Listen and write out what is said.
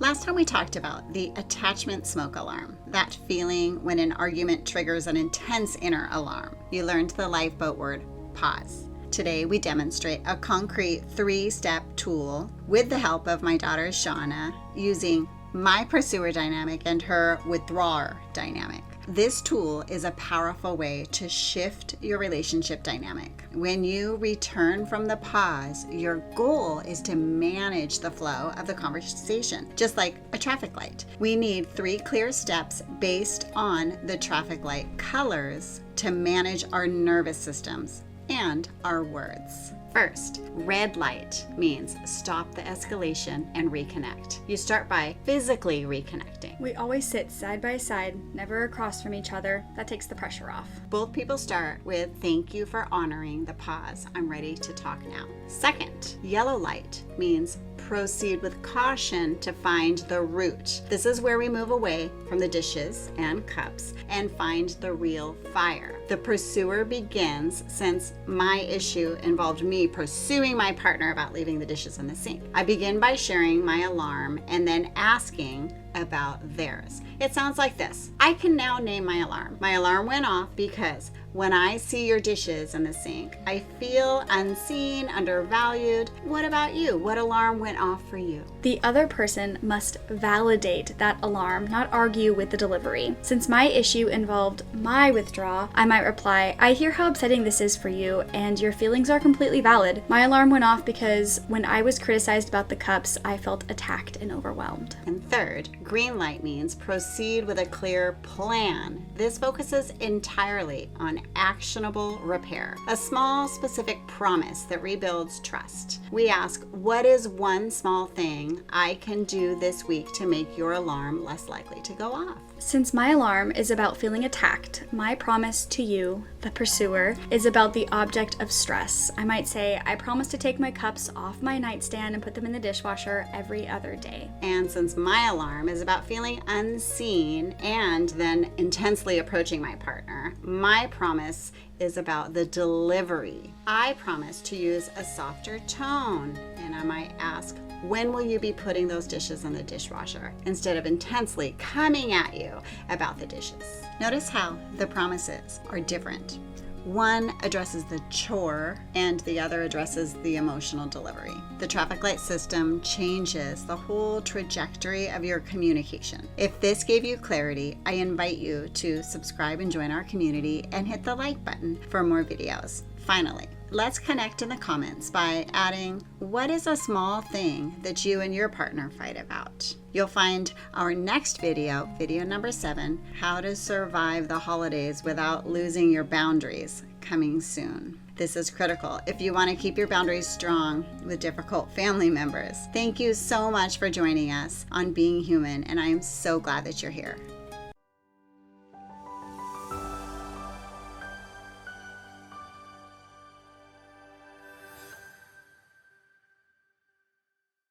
Last time we talked about the attachment smoke alarm, that feeling when an argument triggers an intense inner alarm. You learned the lifeboat word, pause. Today we demonstrate a concrete 3-step tool with the help of my daughter Shawna using my pursuer dynamic and her withdrawer dynamic. This tool is a powerful way to shift your relationship dynamic. When you return from the pause, your goal is to manage the flow of the conversation, just like a traffic light. We need 3 clear steps based on the traffic light colors to manage our nervous systems and our words. First, red light means stop the escalation and reconnect. You start by physically reconnecting. We always sit side by side, never across from each other. That takes the pressure off. Both people start with thank you for honoring the pause. I'm ready to talk now. Second, yellow light means proceed with caution to find the root. This is where we move away from the dishes and cups and find the real fire. The pursuer begins since my issue involved me pursuing my partner about leaving the dishes in the sink. I begin by sharing my alarm and then asking about theirs. It sounds like this. I can now name my alarm. My alarm went off because when I see your dishes in the sink, I feel unseen, undervalued. What about you? What alarm went off for you? The other person must validate that alarm, not argue with the delivery. Since my issue involved my withdrawal, I might reply, I hear how upsetting this is for you, and your feelings are completely valid. My alarm went off because when I was criticized about the cups, I felt attacked and overwhelmed. And third, green light means proceed with a clear plan. This focuses entirely on actionable repair, a small specific promise that rebuilds trust. We ask, what is one small thing I can do this week to make your alarm less likely to go off? Since my alarm is about feeling attacked, my promise to you, the pursuer, is about the object of stress. I might say, I promise to take my cups off my nightstand and put them in the dishwasher every other day. And since my alarm is about feeling unseen and then intensely approaching my partner, my promise is about the delivery. I promise to use a softer tone, and I might ask, when will you be putting those dishes in the dishwasher? Instead of intensely coming at you about the dishes. Notice how the promises are different. One addresses the chore and the other addresses the emotional delivery. The traffic light system changes the whole trajectory of your communication. If this gave you clarity, I invite you to subscribe and join our community and hit the like button for more videos. Finally, let's connect in the comments by adding, what is a small thing that you and your partner fight about? You'll find our next video, video number 7, how to survive the holidays without losing your boundaries, coming soon. This is critical if you want to keep your boundaries strong with difficult family members. Thank you so much for joining us on Being Human, and I am so glad that you're here.